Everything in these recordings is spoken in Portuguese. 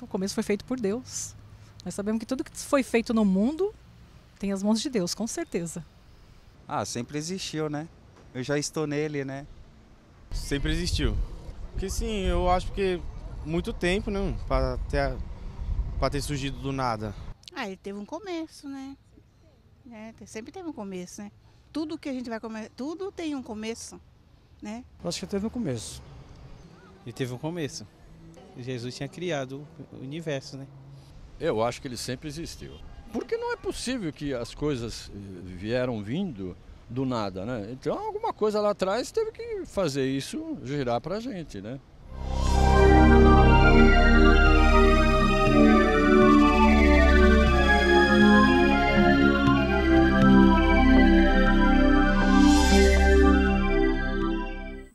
o começo foi feito por Deus. Nós sabemos que tudo que foi feito no mundo tem as mãos de Deus, com certeza. Sempre existiu, né? Eu já estou nele, né? Sempre existiu. Porque sim, eu acho que muito tempo, né? Pra ter surgido do nada. Ele teve um começo, né? Sempre teve um começo, né? Tudo que a gente vai comer, tudo tem um começo, né? Eu acho que teve um começo. E teve um começo. Jesus tinha criado o universo, né? Eu acho que ele sempre existiu. Porque não é possível que as coisas vieram vindo do nada, né? Então alguma coisa lá atrás teve que fazer isso girar pra gente, né?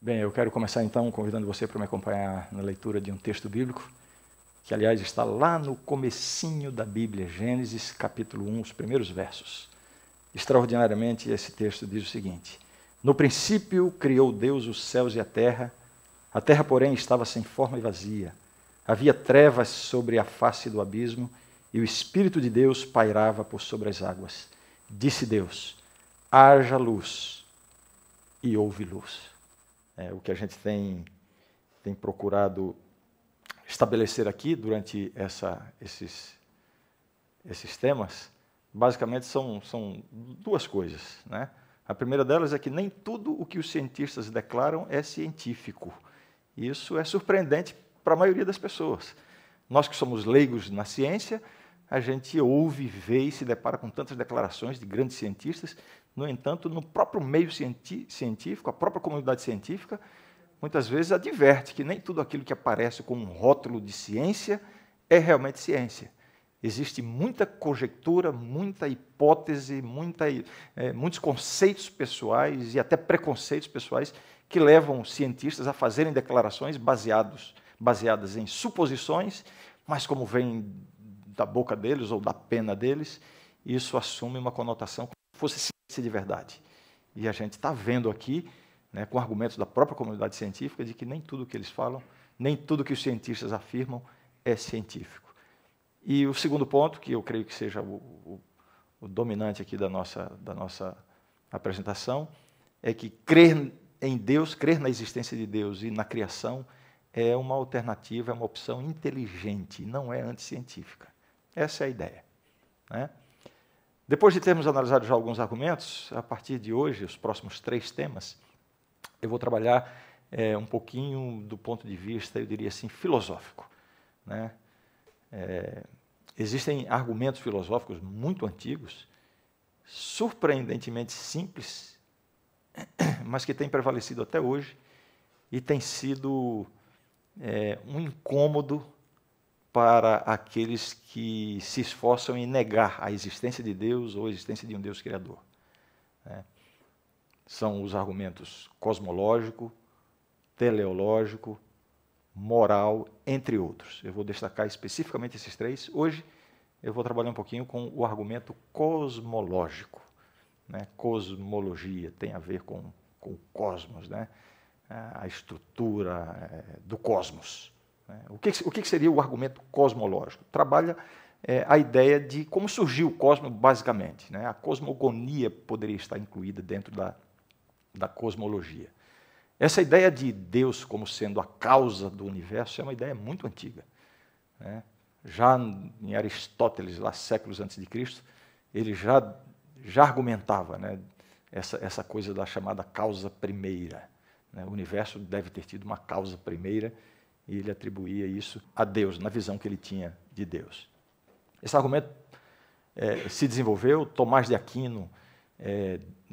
Bem, eu quero começar então convidando você para me acompanhar na leitura de um texto bíblico, que aliás está lá no comecinho da Bíblia, Gênesis capítulo 1, os primeiros versos. Extraordinariamente, esse texto diz o seguinte: No princípio criou Deus os céus e a terra, porém estava sem forma e vazia. Havia trevas sobre a face do abismo, e o Espírito de Deus pairava por sobre as águas. Disse Deus: haja luz, e houve luz. O que a gente tem procurado estabelecer aqui durante esses temas, basicamente são duas coisas, né? A primeira delas é que nem tudo o que os cientistas declaram é científico. Isso é surpreendente para a maioria das pessoas. Nós que somos leigos na ciência, a gente ouve, vê e se depara com tantas declarações de grandes cientistas. No entanto, no próprio meio científico, a própria comunidade científica, muitas vezes adverte que nem tudo aquilo que aparece como um rótulo de ciência é realmente ciência. Existe muita conjectura, muita hipótese, muitos conceitos pessoais e até preconceitos pessoais que levam cientistas a fazerem declarações baseadas em suposições, mas como vem da boca deles ou da pena deles, isso assume uma conotação como se fosse ciência de verdade. E a gente está vendo aqui, né, com argumentos da própria comunidade científica, de que nem tudo que eles falam, nem tudo que os cientistas afirmam é científico. E o segundo ponto, que eu creio que seja o dominante aqui da nossa apresentação, é que crer em Deus, crer na existência de Deus e na criação é uma alternativa, é uma opção inteligente, não é anticientífica. Essa é a ideia, né? Depois de termos analisado já alguns argumentos, a partir de hoje, os próximos 3 temas, eu vou trabalhar um pouquinho do ponto de vista, eu diria assim, filosófico, né? Existem argumentos filosóficos muito antigos, surpreendentemente simples, mas que têm prevalecido até hoje e têm sido um incômodo para aqueles que se esforçam em negar a existência de Deus ou a existência de um Deus criador, né? São os argumentos cosmológico, teleológico, moral, entre outros. Eu vou destacar especificamente esses 3. Hoje eu vou trabalhar um pouquinho com o argumento cosmológico, né? Cosmologia tem a ver com o cosmos, né? A estrutura do cosmos. O que seria o argumento cosmológico? Trabalha a ideia de como surgiu o cosmos, basicamente, né? A cosmogonia poderia estar incluída dentro da cosmologia. Essa ideia de Deus como sendo a causa do universo é uma ideia muito antiga, né? Já em Aristóteles, lá séculos antes de Cristo, ele já argumentava, né, essa coisa da chamada causa primeira, né? O universo deve ter tido uma causa primeira e ele atribuía isso a Deus, na visão que ele tinha de Deus. Esse argumento se desenvolveu, Tomás de Aquino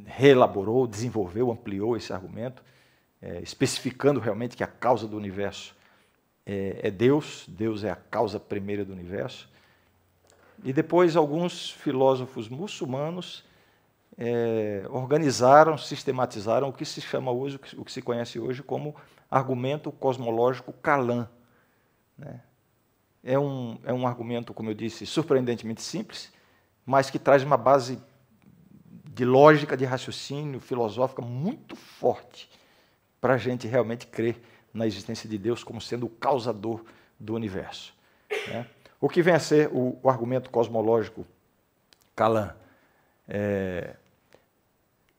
reelaborou, desenvolveu, ampliou esse argumento, especificando realmente que a causa do universo é Deus, Deus é a causa primeira do universo. E depois alguns filósofos muçulmanos organizaram, sistematizaram o que se chama hoje, o que se conhece hoje como argumento cosmológico Kalam, né? É um argumento, como eu disse, surpreendentemente simples, mas que traz uma base de lógica, de raciocínio filosófica muito forte para a gente realmente crer na existência de Deus como sendo o causador do universo. né? O que vem a ser o argumento cosmológico Kalam?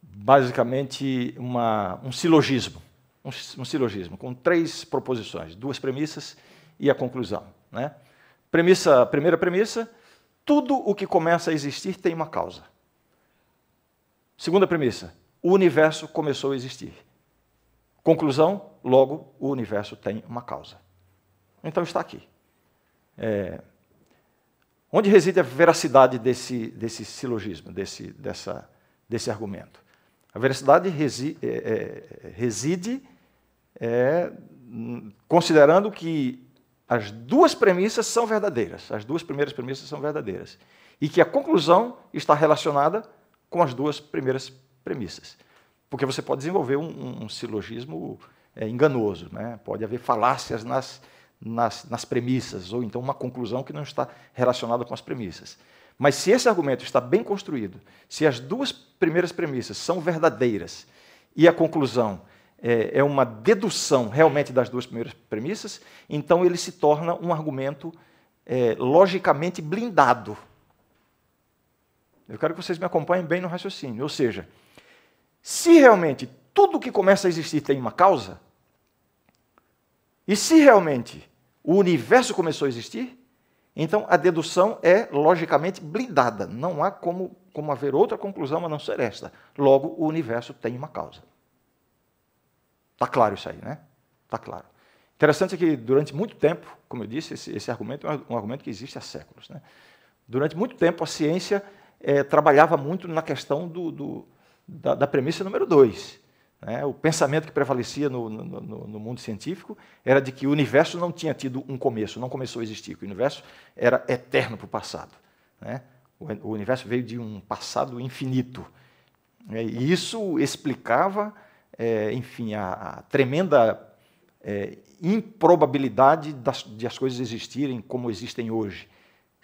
Basicamente um silogismo, um silogismo com 3 proposições, 2 premissas e a conclusão, né? Primeira premissa, tudo o que começa a existir tem uma causa. Segunda premissa, o universo começou a existir. Conclusão, logo, o universo tem uma causa. Então está aqui. Onde reside a veracidade desse silogismo, desse argumento? A veracidade reside considerando que as 2 premissas são verdadeiras, as 2 primeiras premissas são verdadeiras, e que a conclusão está relacionada com as 2 primeiras premissas. Porque você pode desenvolver um silogismo enganoso, né? Pode haver falácias nas premissas, ou então uma conclusão que não está relacionada com as premissas. Mas se esse argumento está bem construído, se as 2 primeiras premissas são verdadeiras e a conclusão é uma dedução realmente das 2 primeiras premissas, então ele se torna um argumento logicamente blindado. Eu quero que vocês me acompanhem bem no raciocínio. Ou seja, se realmente tudo que começa a existir tem uma causa, e se realmente o universo começou a existir, então a dedução é logicamente blindada. Não há como haver outra conclusão a não ser esta. Logo, o universo tem uma causa. Está claro isso aí, né? Está claro. Interessante é que durante muito tempo, como eu disse, esse argumento é um argumento que existe há séculos, né? Durante muito tempo a ciência trabalhava muito na questão da premissa número 2. Né? O pensamento que prevalecia no mundo científico era de que o universo não tinha tido um começo, não começou a existir, que o universo era eterno para o passado. Né? O universo veio de um passado infinito. E isso explicava, enfim, a tremenda improbabilidade de as coisas existirem como existem hoje.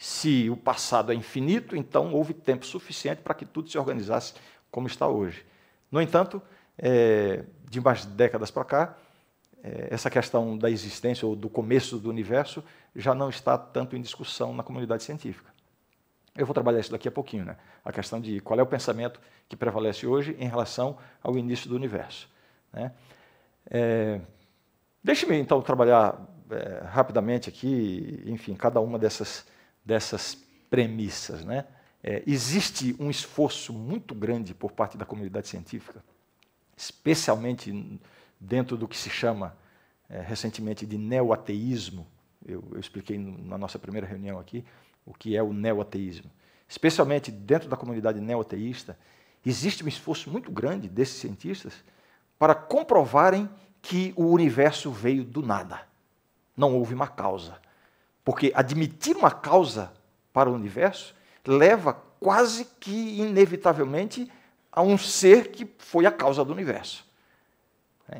Se o passado é infinito, então houve tempo suficiente para que tudo se organizasse como está hoje. No entanto, de umas décadas para cá, essa questão da existência ou do começo do universo já não está tanto em discussão na comunidade científica. Eu vou trabalhar isso daqui a pouquinho, né? A questão de qual é o pensamento que prevalece hoje em relação ao início do universo. Né? Deixe-me, então, trabalhar rapidamente aqui, enfim, cada uma dessas premissas. Né? Existe um esforço muito grande por parte da comunidade científica, especialmente dentro do que se chama recentemente de neoateísmo. Eu expliquei na nossa primeira reunião aqui o que é o neoateísmo. Especialmente dentro da comunidade neoateísta, existe um esforço muito grande desses cientistas para comprovarem que o universo veio do nada. Não houve uma causa. Porque admitir uma causa para o universo leva quase que inevitavelmente a um ser que foi a causa do universo.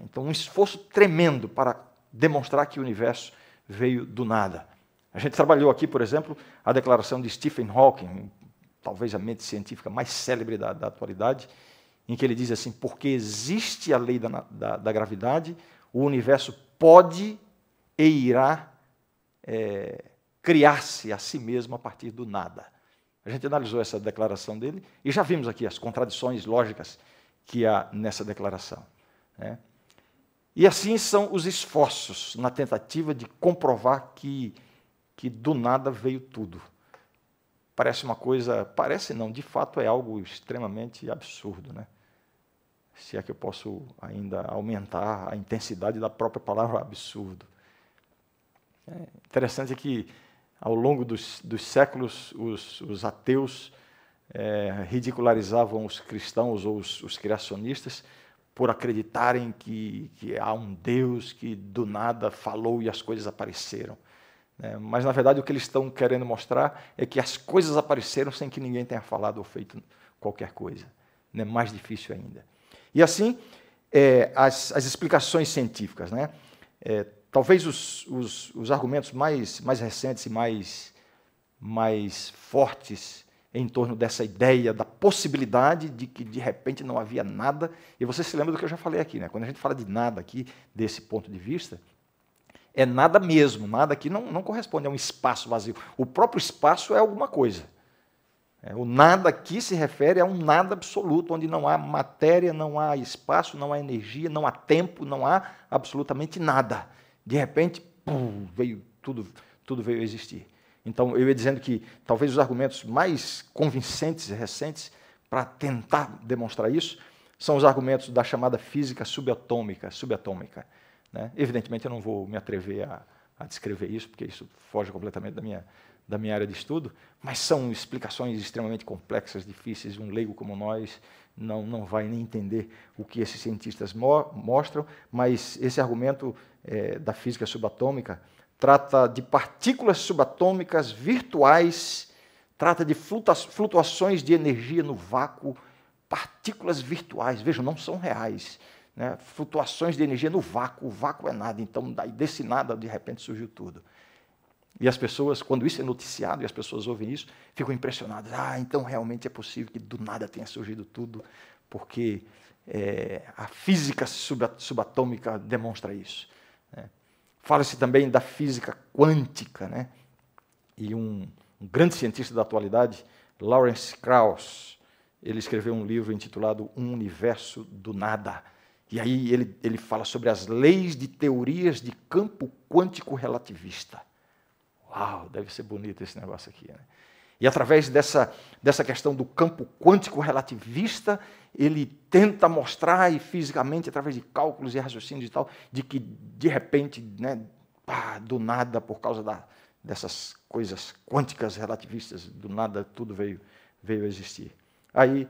Então, um esforço tremendo para demonstrar que o universo veio do nada. A gente trabalhou aqui, por exemplo, a declaração de Stephen Hawking, talvez a mente científica mais célebre da atualidade, em que ele diz assim: porque existe a lei da gravidade, o universo pode e irá criar-se a si mesmo a partir do nada. A gente analisou essa declaração dele e já vimos aqui as contradições lógicas que há nessa declaração. Né? E assim são os esforços na tentativa de comprovar que do nada veio tudo. Parece uma coisa... Parece não, de fato é algo extremamente absurdo. Né? Se é que eu posso ainda aumentar a intensidade da própria palavra absurdo. Interessante que, ao longo dos séculos, os ateus ridicularizavam os cristãos ou os criacionistas por acreditarem que há um Deus que do nada falou e as coisas apareceram. Mas, na verdade, o que eles estão querendo mostrar é que as coisas apareceram sem que ninguém tenha falado ou feito qualquer coisa. Mais difícil ainda. E assim, as explicações científicas. Né? Talvez os argumentos mais recentes e mais fortes em torno dessa ideia da possibilidade de que, de repente, não havia nada. E você se lembra do que eu já falei aqui. Né? Quando a gente fala de nada aqui, desse ponto de vista, É nada mesmo, nada aqui não corresponde a um espaço vazio. O próprio espaço é alguma coisa. O nada aqui se refere a um nada absoluto, onde não há matéria, não há espaço, não há energia, não há tempo, não há absolutamente nada. De repente, veio tudo veio a existir. Então, eu ia dizendo que talvez os argumentos mais convincentes e recentes para tentar demonstrar isso são os argumentos da chamada física subatômica. Né? Evidentemente, eu não vou me atrever a descrever isso, porque isso foge completamente da minha área de estudo, mas são explicações extremamente complexas, difíceis. Um leigo como nós não vai nem entender o que esses cientistas mostram, mas esse argumento da física subatômica trata de partículas subatômicas virtuais, trata de flutuações de energia no vácuo, partículas virtuais, vejam, não são reais, né? Flutuações de energia no vácuo, o vácuo é nada, então daí desse nada, de repente, surgiu tudo. E as pessoas, quando isso é noticiado e as pessoas ouvem isso, ficam impressionadas. Então realmente é possível que do nada tenha surgido tudo, porque a física subatômica demonstra isso. Né? Fala-se também da física quântica, né? E um grande cientista da atualidade, Lawrence Krauss, ele escreveu um livro intitulado Um Universo do Nada. E aí ele fala sobre as leis de teorias de campo quântico relativista. Uau, deve ser bonito esse negócio aqui, né? E através dessa questão do campo quântico relativista, ele tenta mostrar, e fisicamente, através de cálculos e raciocínios e tal, de que, de repente, né, do nada, por causa dessas coisas quânticas relativistas, do nada tudo veio a existir. Aí,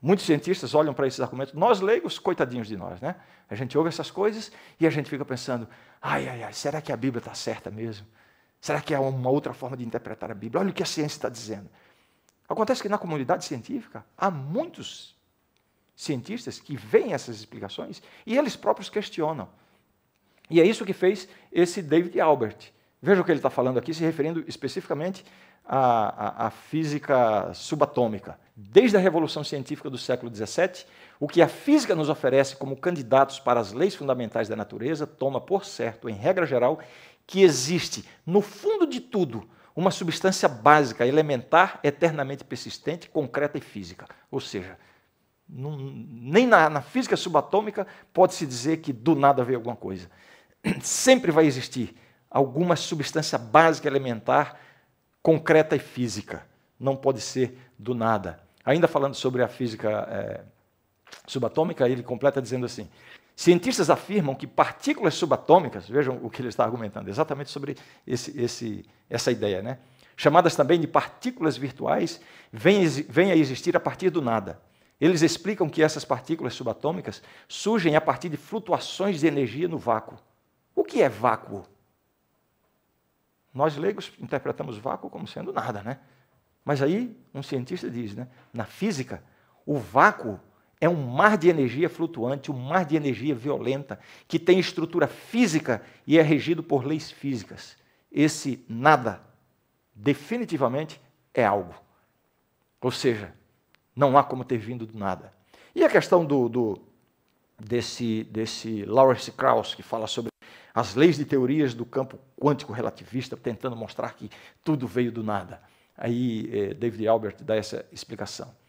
muitos cientistas olham para esses argumentos, nós leigos, coitadinhos de nós, né? A gente ouve essas coisas e a gente fica pensando, será que a Bíblia está certa mesmo? Será que há uma outra forma de interpretar a Bíblia? Olha o que a ciência está dizendo. Acontece que na comunidade científica há muitos cientistas que veem essas explicações e eles próprios questionam. E é isso que fez esse David Albert. Veja o que ele está falando aqui, se referindo especificamente à física subatômica. Desde a Revolução Científica do século XVII, o que a física nos oferece como candidatos para as leis fundamentais da natureza toma por certo, em regra geral, que existe, no fundo de tudo, uma substância básica, elementar, eternamente persistente, concreta e física. Ou seja, nem na física subatômica pode-se dizer que do nada veio alguma coisa. Sempre vai existir alguma substância básica, elementar, concreta e física. Não pode ser do nada. Ainda falando sobre a física subatômica, ele completa dizendo assim, cientistas afirmam que partículas subatômicas, vejam o que ele está argumentando, exatamente sobre essa ideia, né? Chamadas também de partículas virtuais, vêm a existir a partir do nada. Eles explicam que essas partículas subatômicas surgem a partir de flutuações de energia no vácuo. O que é vácuo? Nós leigos interpretamos vácuo como sendo nada, né? Mas aí um cientista diz, né? Na física, o vácuo é um mar de energia flutuante, um mar de energia violenta, que tem estrutura física e é regido por leis físicas. Esse nada, definitivamente, é algo. Ou seja, não há como ter vindo do nada. E a questão desse Lawrence Krauss, que fala sobre as leis de teorias do campo quântico relativista, tentando mostrar que tudo veio do nada. Aí David Albert dá essa explicação.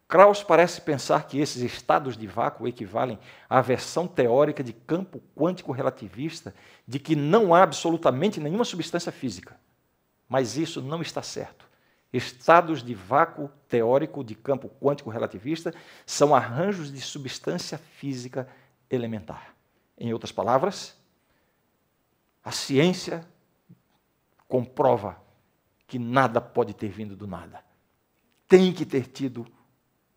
Krauss parece pensar que esses estados de vácuo equivalem à versão teórica de campo quântico relativista de que não há absolutamente nenhuma substância física. Mas isso não está certo. Estados de vácuo teórico de campo quântico relativista são arranjos de substância física elementar. Em outras palavras, a ciência comprova que nada pode ter vindo do nada. Tem que ter tido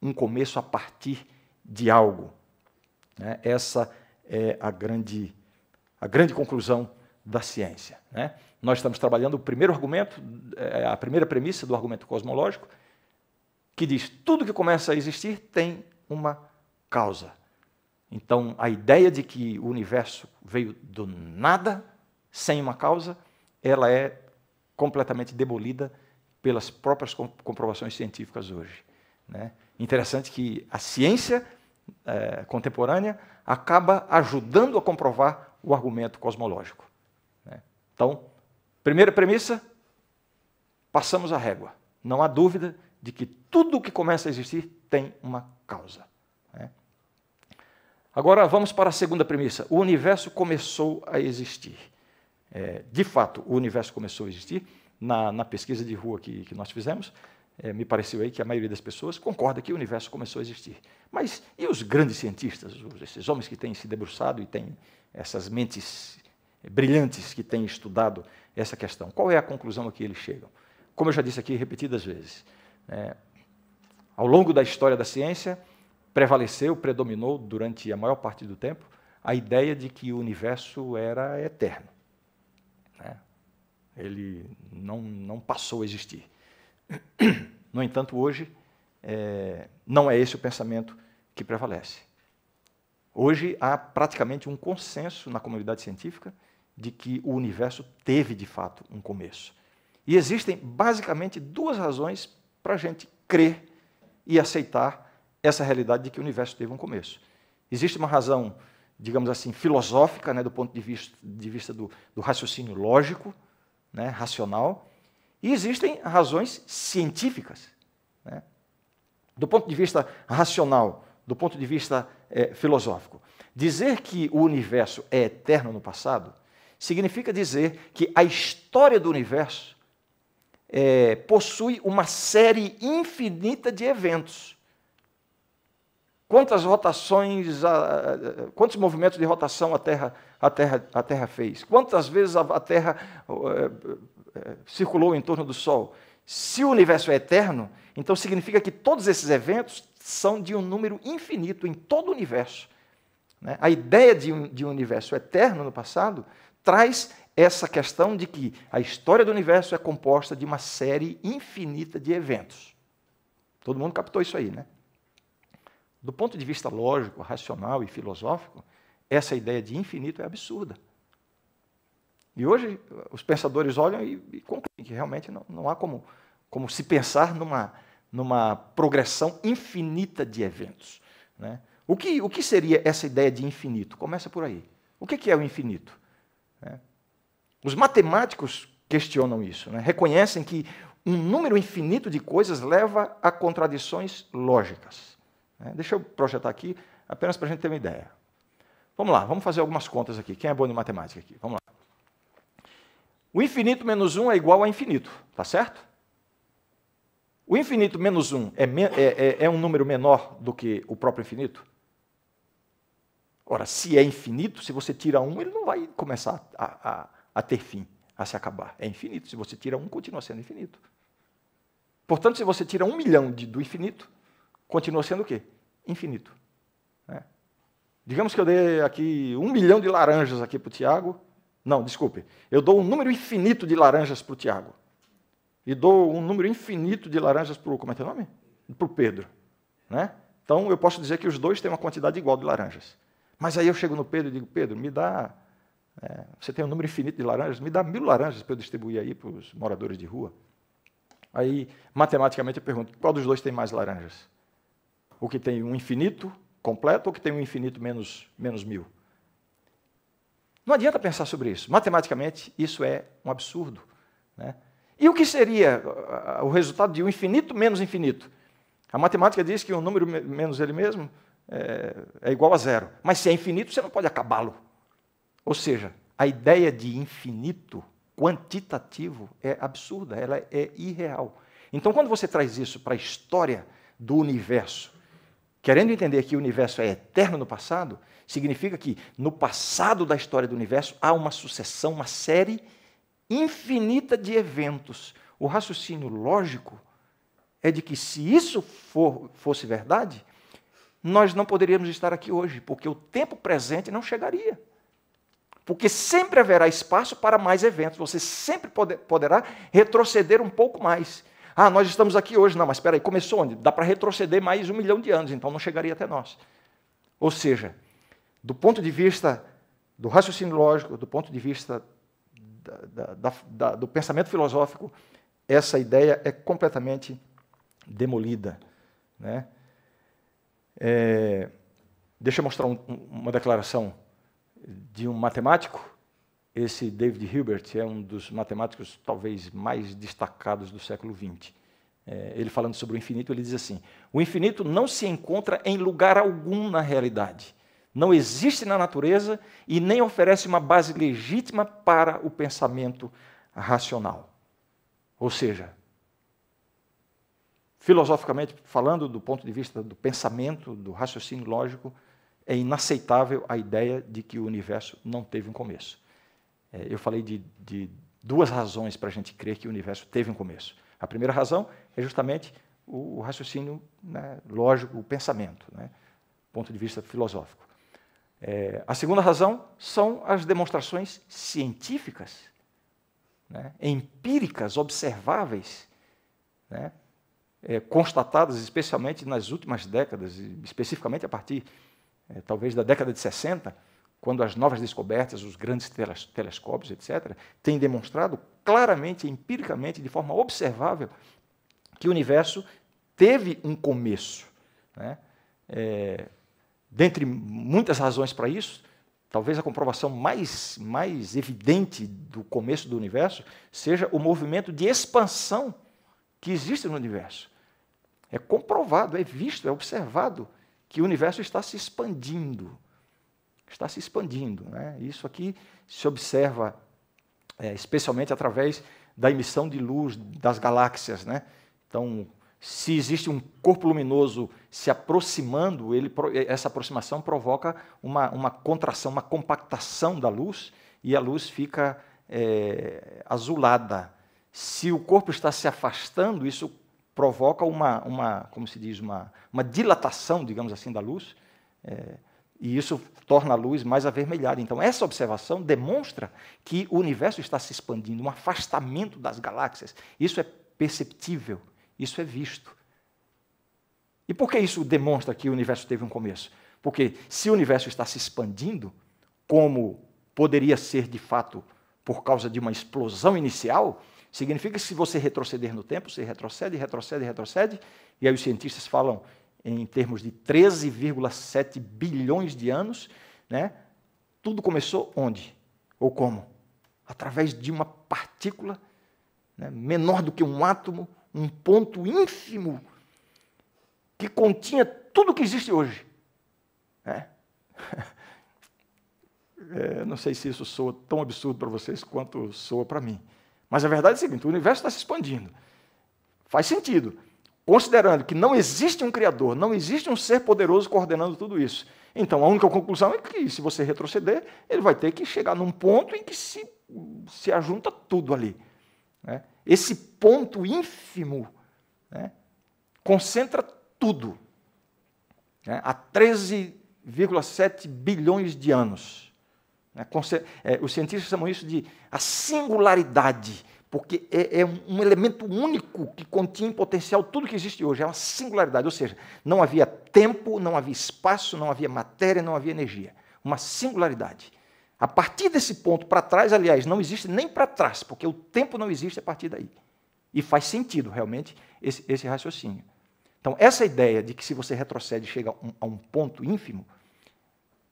um começo a partir de algo. Né? Essa é a grande conclusão da ciência. Né? Nós estamos trabalhando o primeiro argumento, a primeira premissa do argumento cosmológico, que diz que tudo que começa a existir tem uma causa. Então, a ideia de que o universo veio do nada, sem uma causa, ela é completamente demolida pelas próprias comprovações científicas hoje. Né? Interessante que a ciência contemporânea acaba ajudando a comprovar o argumento cosmológico. Né? Então, primeira premissa, passamos a régua. Não há dúvida de que tudo o que começa a existir tem uma causa. Né? Agora, vamos para a segunda premissa. O universo começou a existir. De fato, o universo começou a existir. Na pesquisa de rua que nós fizemos, me pareceu aí que a maioria das pessoas concorda que o universo começou a existir. Mas e os grandes cientistas, esses homens que têm se debruçado e têm essas mentes brilhantes que têm estudado essa questão? Qual é a conclusão a que eles chegam? Como eu já disse aqui repetidas vezes, ao longo da história da ciência, predominou durante a maior parte do tempo a ideia de que o universo era eterno. Né? Ele não passou a existir. No entanto, hoje, não é esse o pensamento que prevalece. Hoje há praticamente um consenso na comunidade científica de que o universo teve, de fato, um começo. E existem, basicamente, duas razões para a gente crer e aceitar essa realidade de que o universo teve um começo. Existe uma razão, digamos assim, filosófica, né, do ponto de vista do raciocínio lógico, né, racional, e existem razões científicas. Né? Do ponto de vista racional, do ponto de vista filosófico, dizer que o universo é eterno no passado significa dizer que a história do universo possui uma série infinita de eventos. Quantas rotações, quantos movimentos de rotação a Terra fez? Quantas vezes a Terra circulou em torno do Sol? Se o universo é eterno, então significa que todos esses eventos são de um número infinito em todo o universo. Né? A ideia de um universo eterno no passado traz essa questão de que a história do universo é composta de uma série infinita de eventos. Todo mundo captou isso aí, né? Do ponto de vista lógico, racional e filosófico, essa ideia de infinito é absurda. E hoje os pensadores olham e concluem que realmente não há como se pensar numa progressão infinita de eventos. Né? O que seria essa ideia de infinito? Começa por aí. O que é o infinito? Né? Os matemáticos questionam isso, né? Reconhecem que um número infinito de coisas leva a contradições lógicas. Deixa eu projetar aqui, apenas para a gente ter uma ideia. Vamos lá, vamos fazer algumas contas aqui. Quem é bom de matemática aqui? Vamos lá. O infinito menos 1 é igual a infinito, tá certo? O infinito menos 1 é um número menor do que o próprio infinito? Ora, se é infinito, se você tira 1, ele não vai começar a ter fim, a se acabar. É infinito. Se você tira 1, continua sendo infinito. Portanto, se você tira 1 milhão do infinito, continua sendo o quê? Infinito. Né? Digamos que eu dei aqui 1 milhão de laranjas aqui para o Tiago. Não, desculpe. Eu dou um número infinito de laranjas para o Tiago. E dou um número infinito de laranjas para o... Como é teu nome? Para o Pedro. Né? Então, eu posso dizer que os dois têm uma quantidade igual de laranjas. Mas aí eu chego no Pedro e digo, Pedro, me dá... você tem um número infinito de laranjas, me dá 1000 laranjas para eu distribuir aí para os moradores de rua. Aí, matematicamente, eu pergunto, qual dos dois tem mais laranjas? O que tem um infinito completo ou o que tem um infinito menos 1000? Não adianta pensar sobre isso. Matematicamente, isso é um absurdo. Né? E o que seria o resultado de um infinito menos infinito? A matemática diz que um número menos ele mesmo é igual a zero. Mas se é infinito, você não pode acabá-lo. Ou seja, a ideia de infinito quantitativo é absurda, ela é irreal. Então, quando você traz isso para a história do universo, querendo entender que o universo é eterno no passado, significa que no passado da história do universo há uma sucessão, uma série infinita de eventos. O raciocínio lógico é de que se isso fosse verdade, nós não poderíamos estar aqui hoje, porque o tempo presente não chegaria. Porque sempre haverá espaço para mais eventos, você sempre poderá retroceder um pouco mais. Ah, nós estamos aqui hoje. Não, mas espera aí, começou onde? Dá para retroceder mais 1 milhão de anos, então não chegaria até nós. Ou seja, do ponto de vista do raciocínio lógico, do ponto de vista do pensamento filosófico, essa ideia é completamente demolida. Né? Deixa eu mostrar uma declaração de um matemático. Esse David Hilbert é um dos matemáticos talvez mais destacados do século XX. Ele falando sobre o infinito, ele diz assim: o infinito não se encontra em lugar algum na realidade, não existe na natureza e nem oferece uma base legítima para o pensamento racional. Ou seja, filosoficamente falando, do ponto de vista do pensamento, do raciocínio lógico, é inaceitável a ideia de que o universo não teve um começo. Eu falei de duas razões para a gente crer que o universo teve um começo. A primeira razão é justamente o raciocínio, né, lógico, o pensamento, né, do ponto de vista filosófico. A segunda razão são as demonstrações científicas, né, empíricas, observáveis, né, constatadas especialmente nas últimas décadas, especificamente a partir, talvez, da década de 60, quando as novas descobertas, os grandes telescópios, etc., têm demonstrado claramente, empiricamente, de forma observável, que o universo teve um começo, né? Dentre muitas razões para isso, talvez a comprovação mais evidente do começo do universo seja o movimento de expansão que existe no universo. É comprovado, é visto, é observado que o universo está se expandindo. Está se expandindo, né? Isso aqui se observa especialmente através da emissão de luz das galáxias, né? Então, se existe um corpo luminoso se aproximando, essa aproximação provoca uma contração, uma compactação da luz, e a luz fica azulada. Se o corpo está se afastando, isso provoca como se diz, uma dilatação, digamos assim, da luz, e isso torna a luz mais avermelhada. Então, essa observação demonstra que o universo está se expandindo, um afastamento das galáxias. Isso é perceptível, isso é visto. E por que isso demonstra que o universo teve um começo? Porque se o universo está se expandindo, como poderia ser de fato por causa de uma explosão inicial, significa que se você retroceder no tempo, você retrocede, retrocede, retrocede, e aí os cientistas falam em termos de 13,7 bilhões de anos, né? Tudo começou onde? Ou como? Através de uma partícula, né, menor do que um átomo, um ponto ínfimo, que continha tudo o que existe hoje. Não sei se isso soa tão absurdo para vocês quanto soa para mim. Mas a verdade é a seguinte: o universo está se expandindo. Faz sentido. Considerando que não existe um Criador, não existe um ser poderoso coordenando tudo isso. Então, a única conclusão é que, se você retroceder, ele vai ter que chegar num ponto em que se ajunta tudo ali, né? Esse ponto ínfimo, né, concentra tudo, né, há 13,7 bilhões de anos. Né? Os cientistas chamam isso de a singularidade, porque é um elemento único que continha em potencial tudo que existe hoje, é uma singularidade, ou seja, não havia tempo, não havia espaço, não havia matéria, não havia energia. Uma singularidade. A partir desse ponto para trás, aliás, não existe nem para trás, porque o tempo não existe a partir daí. E faz sentido, realmente, esse raciocínio. Então, essa ideia de que se você retrocede e chega a um ponto ínfimo,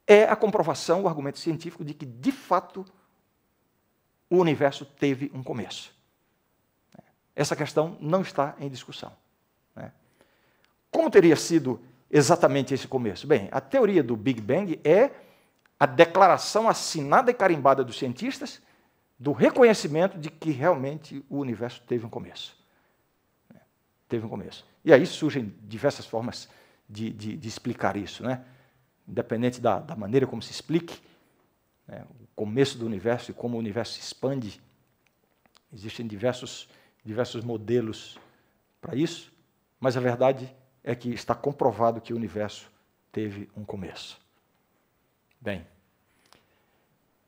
é a comprovação, o argumento científico de que, de fato, o universo teve um começo. Essa questão não está em discussão. Como teria sido exatamente esse começo? Bem, a teoria do Big Bang é a declaração assinada e carimbada dos cientistas do reconhecimento de que realmente o universo teve um começo. Teve um começo. E aí surgem diversas formas de explicar isso, né? Independente da maneira como se explique, né, o começo do universo e como o universo se expande. Existem diversos modelos para isso, mas a verdade é que está comprovado que o universo teve um começo. Bem,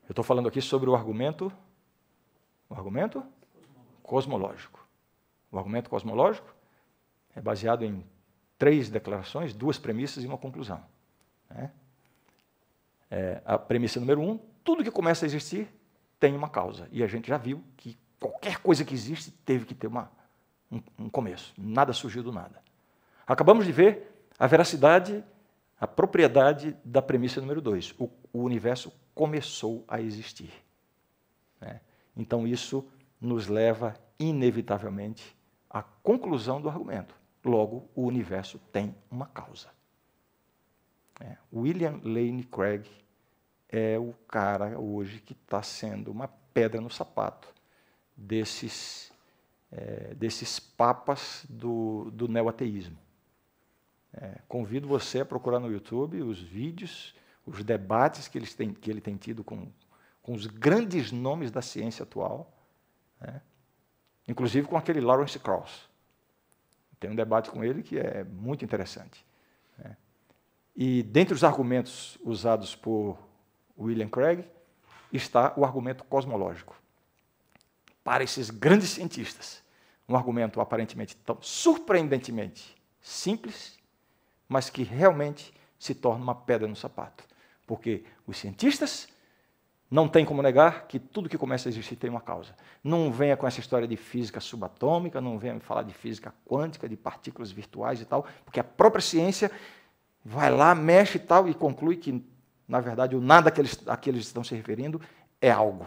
eu estou falando aqui sobre o argumento cosmológico. O argumento cosmológico é baseado em 3 declarações, 2 premissas e uma conclusão. A premissa número 1, tudo que começa a existir tem uma causa. E a gente já viu que qualquer coisa que existe teve que ter um começo. Nada surgiu do nada. Acabamos de ver a veracidade, a propriedade da premissa número 2. O universo começou a existir. Né? Então, isso nos leva, inevitavelmente, à conclusão do argumento. Logo, o universo tem uma causa. William Lane Craig é o cara hoje que está sendo uma pedra no sapato desses papas do neoateísmo. Convido você a procurar no YouTube os vídeos, os debates que ele tem tido com os grandes nomes da ciência atual, né? Inclusive com aquele Lawrence Krauss. Tem um debate com ele que é muito interessante. Né? E dentre os argumentos usados por William Craig está o argumento cosmológico. Para esses grandes cientistas, um argumento aparentemente tão surpreendentemente simples, mas que realmente se torna uma pedra no sapato. Porque os cientistas não têm como negar que tudo que começa a existir tem uma causa. Não venha com essa história de física subatômica, não venha me falar de física quântica, de partículas virtuais e tal, porque a própria ciência vai lá, mexe e tal, e conclui que, na verdade, o nada a que eles estão se referindo é algo.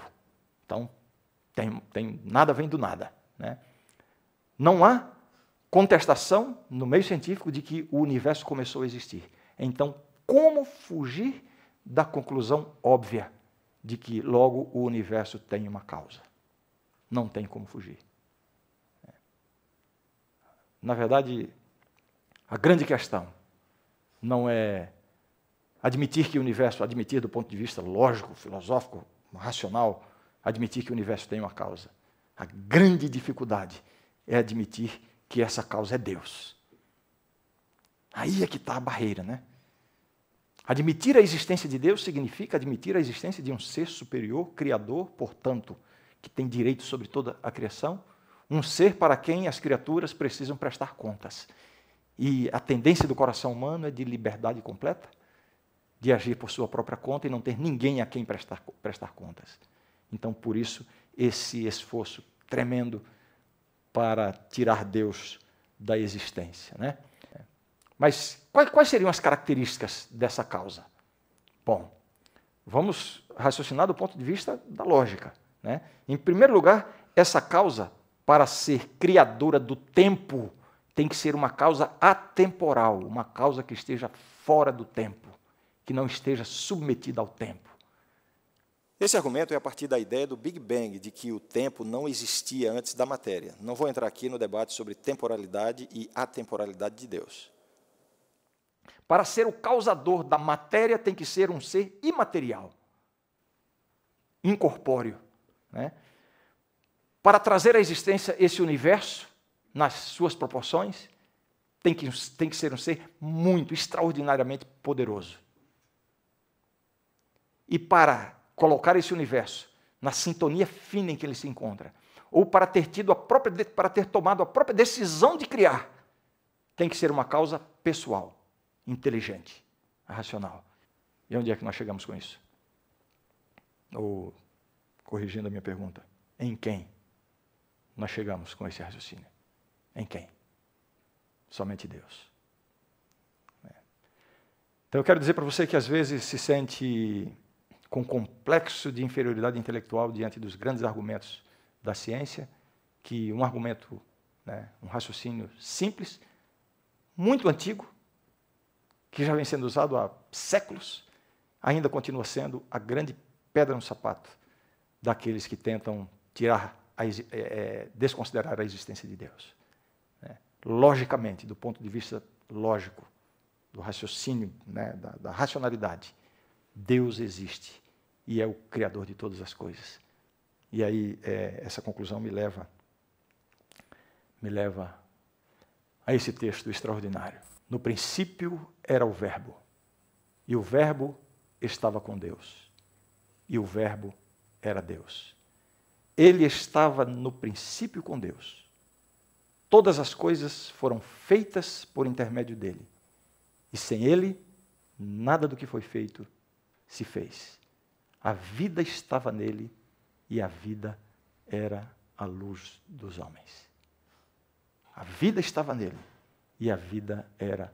Então, nada vem do nada. Né? Não há contestação no meio científico de que o universo começou a existir. Então, como fugir da conclusão óbvia de que logo o universo tem uma causa? Não tem como fugir. Na verdade, a grande questão não é admitir que o universo, admitir do ponto de vista lógico, filosófico, racional, admitir que o universo tem uma causa. A grande dificuldade é admitir que essa causa é Deus. Aí é que está a barreira, né? Admitir a existência de Deus significa admitir a existência de um ser superior, criador, portanto, que tem direito sobre toda a criação, um ser para quem as criaturas precisam prestar contas. E a tendência do coração humano é de liberdade completa, de agir por sua própria conta e não ter ninguém a quem prestar contas. Então, por isso, esse esforço tremendo para tirar Deus da existência, né? Mas quais seriam as características dessa causa? Bom, vamos raciocinar do ponto de vista da lógica. Né? Em primeiro lugar, essa causa, para ser criadora do tempo, tem que ser uma causa atemporal, uma causa que esteja fora do tempo, que não esteja submetida ao tempo. Esse argumento é a partir da ideia do Big Bang, de que o tempo não existia antes da matéria. Não vou entrar aqui no debate sobre temporalidade e atemporalidade de Deus. Para ser o causador da matéria, tem que ser um ser imaterial, incorpóreo. Né? Para trazer à existência esse universo, nas suas proporções, tem que ser um ser muito, extraordinariamente poderoso. E para colocar esse universo na sintonia fina em que ele se encontra, ou para ter tomado a própria decisão de criar, tem que ser uma causa pessoal, inteligente, racional. E onde é que nós chegamos com isso? Ou, corrigindo a minha pergunta, em quem nós chegamos com esse raciocínio? Em quem? Somente Deus. Então eu quero dizer para você que às vezes se sente com complexo de inferioridade intelectual diante dos grandes argumentos da ciência, que um argumento, um raciocínio simples, muito antigo, que já vem sendo usado há séculos, ainda continua sendo a grande pedra no sapato daqueles que tentam desconsiderar a existência de Deus. Logicamente, do ponto de vista lógico, do raciocínio, da racionalidade, Deus existe e é o Criador de todas as coisas. E aí essa conclusão me leva a esse texto extraordinário. No princípio era o Verbo, e o Verbo estava com Deus, e o Verbo era Deus. Ele estava no princípio com Deus. Todas as coisas foram feitas por intermédio dele, e sem ele, nada do que foi feito se fez. A vida estava nele, e a vida era a luz dos homens. A vida estava nele, e a vida era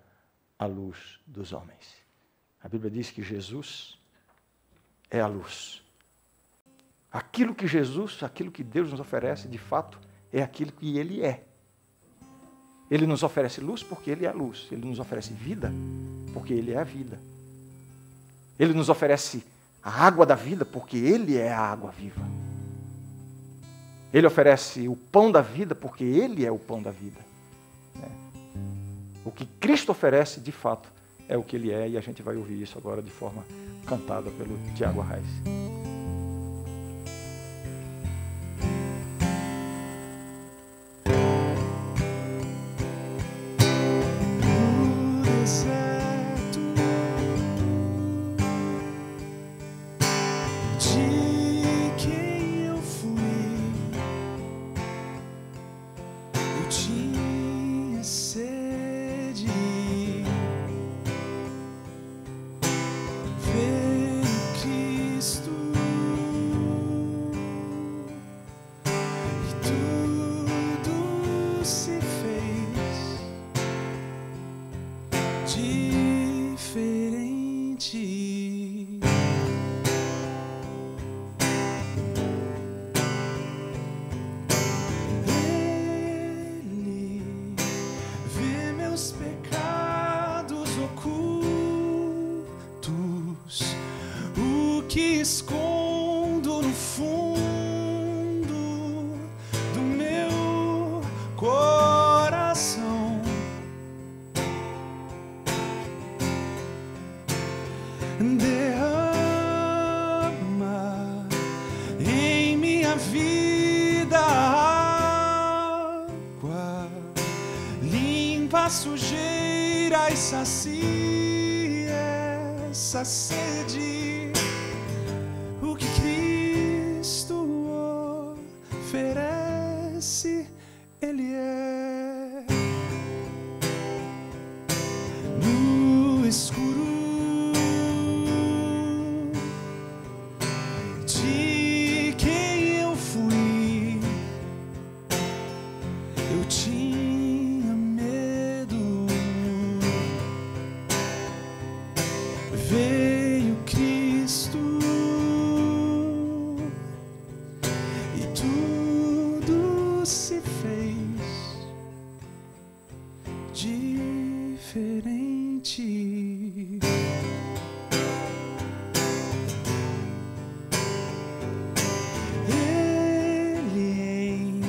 a luz dos homens. A Bíblia diz que Jesus é a luz. Aquilo que Jesus, aquilo que Deus nos oferece, de fato, é aquilo que Ele é. Ele nos oferece luz porque Ele é a luz. Ele nos oferece vida porque Ele é a vida. Ele nos oferece a água da vida porque Ele é a água viva. Ele oferece o pão da vida porque Ele é o pão da vida. O que Cristo oferece, de fato, é o que Ele é, e a gente vai ouvir isso agora de forma cantada pelo Tiago Arraes. Escondo no fundo do meu coração. Derrama em minha vida água, limpa a sujeira e sacia essa sede. O que Cristo oferece, Ele é. No escuro de quem eu fui, eu tinha medo. Veio Cristo e tudo se fez diferente. Ele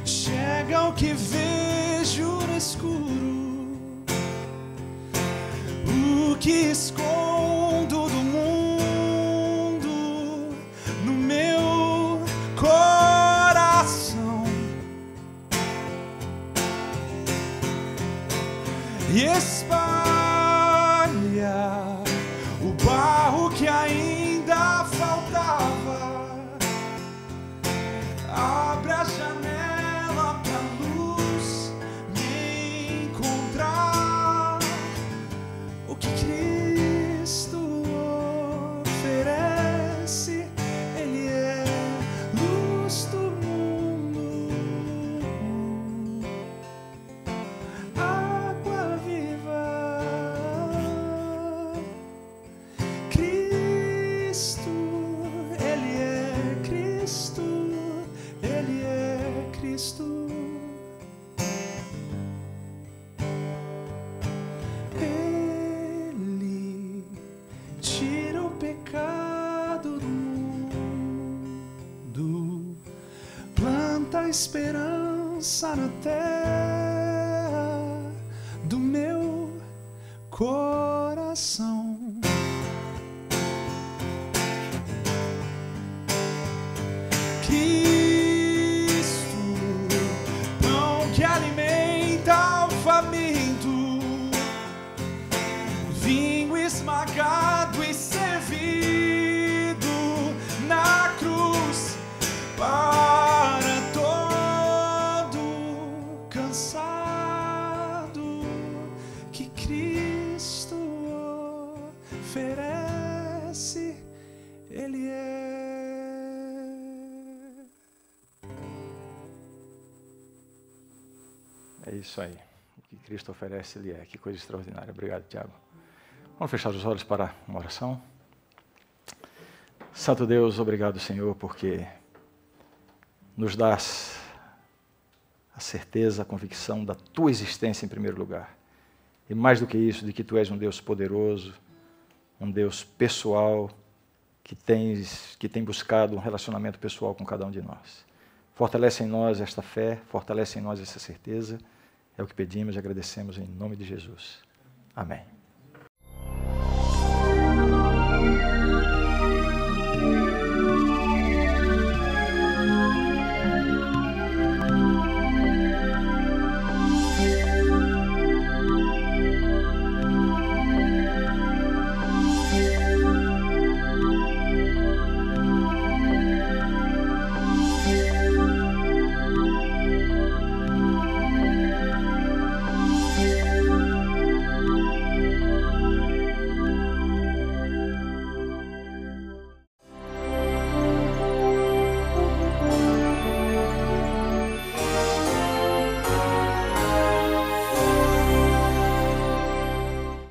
enxerga o que vejo no escuro, o que escondo do mundo no meu coração, e espalha o barro que ainda faltava. Abre a janela pra luz me encontrar. O que Cristo oferece, Ele é luz do mundo, água viva. Cristo, Ele é Cristo, Ele é Cristo. Ele tira o pecado do mundo, planta a esperança na terra do meu coração. Cristo, pão que alimenta o faminto, vinho esmagado e servido na cruz para todo cansado, que Cristo oferece, Ele é. É isso aí. O que Cristo oferece, Ele é. Que coisa extraordinária. Obrigado, Tiago. Vamos fechar os olhos para uma oração. Santo Deus, obrigado, Senhor, porque nos dás a certeza, a convicção da tua existência em primeiro lugar. E mais do que isso, de que tu és um Deus poderoso, um Deus pessoal, que tem buscado um relacionamento pessoal com cada um de nós. Fortalece em nós esta fé, fortalece em nós essa certeza. É o que pedimos e agradecemos em nome de Jesus. Amém.